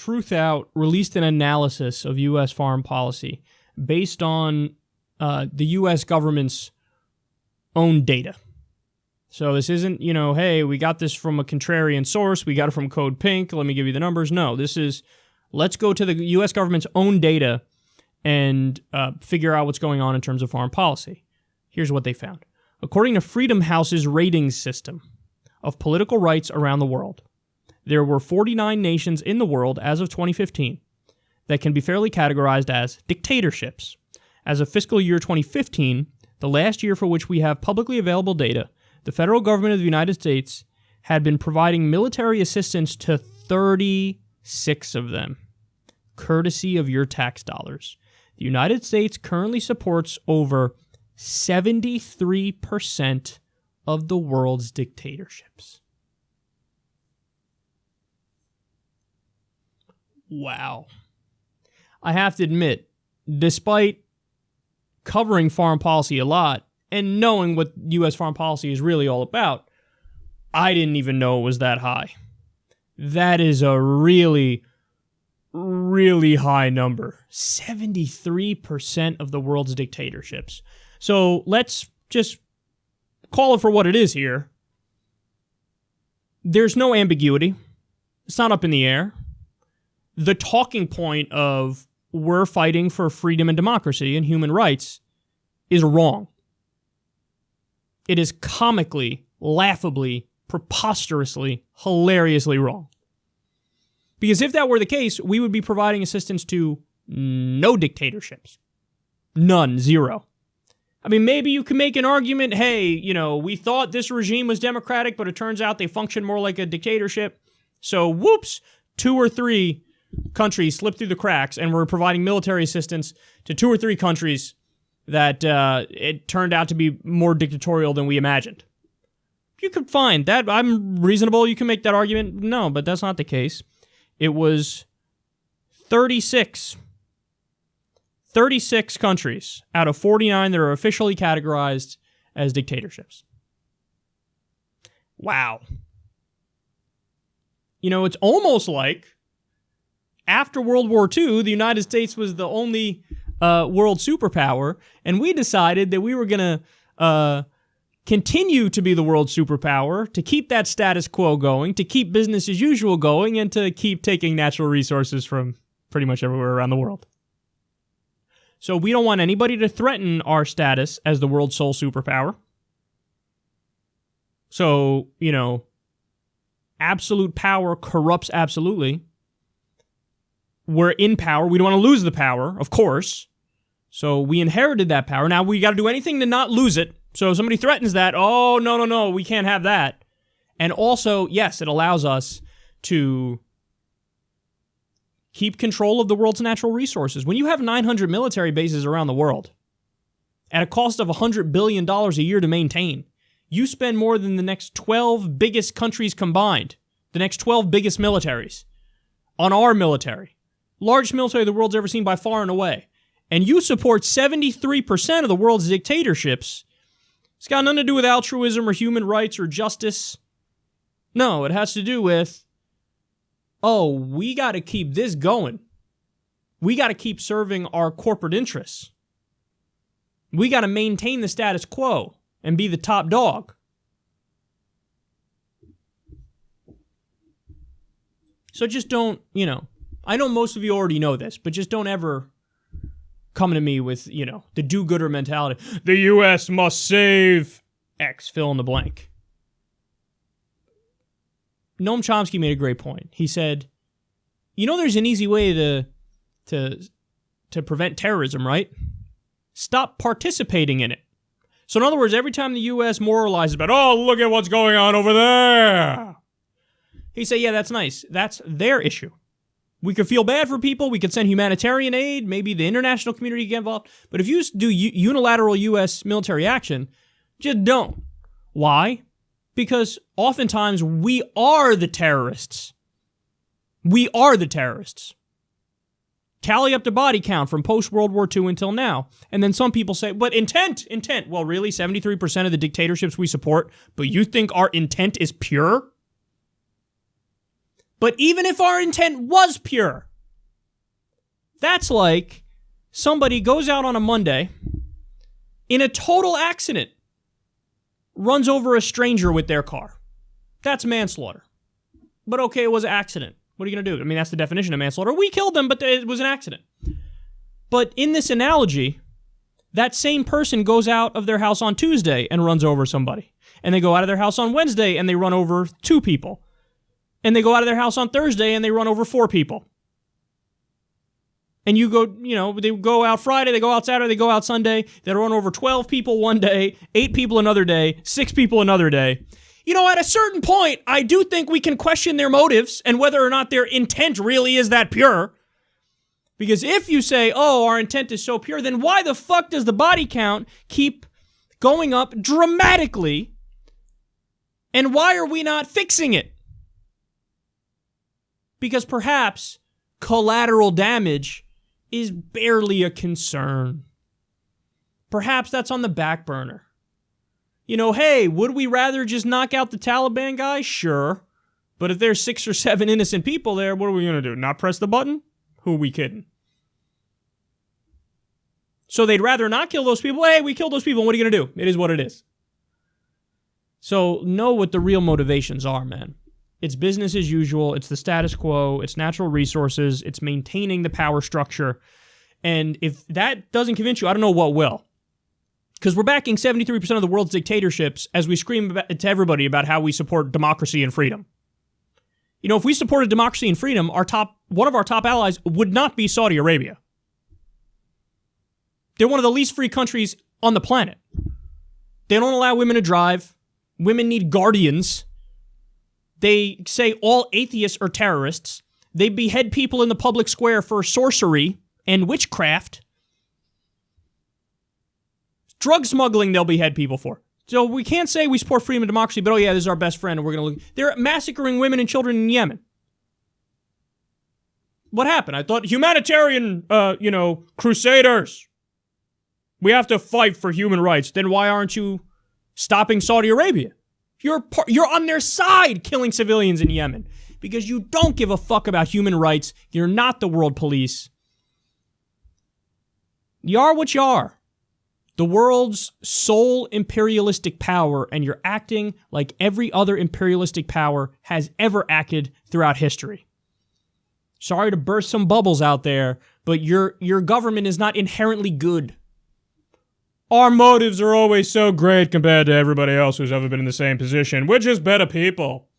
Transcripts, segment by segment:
Truthout released an analysis of U.S. foreign policy based on the U.S. government's own data. So this isn't, hey, we got this from a contrarian source, we got it from Code Pink, let me give you the numbers. No, this is, let's go to the U.S. government's own data and figure out what's going on in terms of foreign policy. Here's what they found. According to Freedom House's ratings system of political rights around the world, there were 49 nations in the world as of 2015 that can be fairly categorized as dictatorships. As of fiscal year 2015, the last year for which we have publicly available data, the federal government of the United States had been providing military assistance to 36 of them, courtesy of your tax dollars. The United States currently supports over 73% of the world's dictatorships. Wow. I have to admit, despite covering foreign policy a lot and knowing what U.S. foreign policy is really all about, I didn't even know it was that high. That is a really, really high number. 73% of the world's dictatorships. So let's just call it for what it is here. There's no ambiguity. It's not up in the air. The talking point of we're fighting for freedom and democracy and human rights is wrong. It is comically, laughably, preposterously, hilariously wrong. Because if that were the case, we would be providing assistance to no dictatorships. None, zero. I mean, maybe you can make an argument, hey, we thought this regime was democratic, but it turns out they function more like a dictatorship. So, whoops, 2 or 3 countries slipped through the cracks, and we're providing military assistance to 2 or 3 countries that it turned out to be more dictatorial than we imagined. You could find that. I'm reasonable. You can make that argument. No, but that's not the case. It was 36 countries out of 49 that are officially categorized as dictatorships. Wow. It's almost like after World War II, the United States was the only world superpower, and we decided that we were going to continue to be the world superpower, to keep that status quo going, to keep business as usual going, and to keep taking natural resources from pretty much everywhere around the world. So we don't want anybody to threaten our status as the world's sole superpower. So, absolute power corrupts absolutely. We're in power. We don't want to lose the power, of course. So we inherited that power. Now we got to do anything to not lose it. So if somebody threatens that, oh, no, we can't have that. And also, yes, it allows us to keep control of the world's natural resources. When you have 900 military bases around the world, at a cost of $100 billion a year to maintain, you spend more than the next 12 biggest countries combined, the next 12 biggest militaries, on our military. Largest military the world's ever seen by far and away. And you support 73% of the world's dictatorships. It's got nothing to do with altruism or human rights or justice. No, it has to do with, we got to keep this going. We got to keep serving our corporate interests. We got to maintain the status quo and be the top dog. So just don't, I know most of you already know this, but just don't ever come to me with, the do-gooder mentality. The U.S. must save X, fill in the blank. Noam Chomsky made a great point. He said, there's an easy way to prevent terrorism, right? Stop participating in it. So in other words, every time the U.S. moralizes about, look at what's going on over there, he say, yeah, that's nice. That's their issue. We could feel bad for people. We could send humanitarian aid. Maybe the international community get involved. But if you do unilateral U.S. military action, just don't. Why? Because oftentimes we are the terrorists. We are the terrorists. Tally up the body count from post-World War II until now. And then some people say, but intent. Well, really? 73% of the dictatorships we support, but you think our intent is pure? But even if our intent was pure, that's like somebody goes out on a Monday in a total accident, runs over a stranger with their car. That's manslaughter. But okay, it was an accident. What are you going to do? I mean, that's the definition of manslaughter. We killed them, but it was an accident. But in this analogy, that same person goes out of their house on Tuesday and runs over somebody. And they go out of their house on Wednesday and they run over 2 people. And they go out of their house on Thursday and they run over 4 people. And you go, they go out Friday, they go out Saturday, they go out Sunday, they run over 12 people one day, 8 people another day, 6 people another day. At a certain point, I do think we can question their motives and whether or not their intent really is that pure. Because if you say, oh, our intent is so pure, then why the fuck does the body count keep going up dramatically? And why are we not fixing it? Because perhaps collateral damage is barely a concern. Perhaps that's on the back burner. Hey, would we rather just knock out the Taliban guy? Sure. But if there's 6 or 7 innocent people there, what are we going to do? Not press the button? Who are we kidding? So they'd rather not kill those people. Hey, we killed those people. What are you going to do? It is what it is. So know what the real motivations are, man. It's business as usual. It's the status quo. It's natural resources. It's maintaining the power structure. And if that doesn't convince you, I don't know what will. Because we're backing 73% of the world's dictatorships as we scream to everybody about how we support democracy and freedom. If we supported democracy and freedom, one of our top allies would not be Saudi Arabia. They're one of the least free countries on the planet. They don't allow women to drive. Women need guardians. They say all atheists are terrorists. They behead people in the public square for sorcery and witchcraft. Drug smuggling they'll behead people for. So we can't say we support freedom and democracy, but oh yeah, this is our best friend and we're going to look. They're massacring women and children in Yemen. What happened? I thought humanitarian, crusaders. We have to fight for human rights. Then why aren't you stopping Saudi Arabia? You're on their side killing civilians in Yemen because you don't give a fuck about human rights. You're not the world police. You are what you are. The world's sole imperialistic power, and you're acting like every other imperialistic power has ever acted throughout history. Sorry to burst some bubbles out there, but your government is not inherently good. Our motives are always so great compared to everybody else who's ever been in the same position. We're just better people.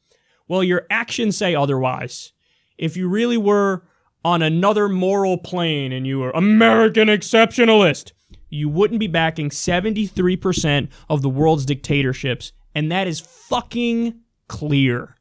Well, your actions say otherwise. If you really were on another moral plane and you were American exceptionalist, you wouldn't be backing 73% of the world's dictatorships, and that is fucking clear.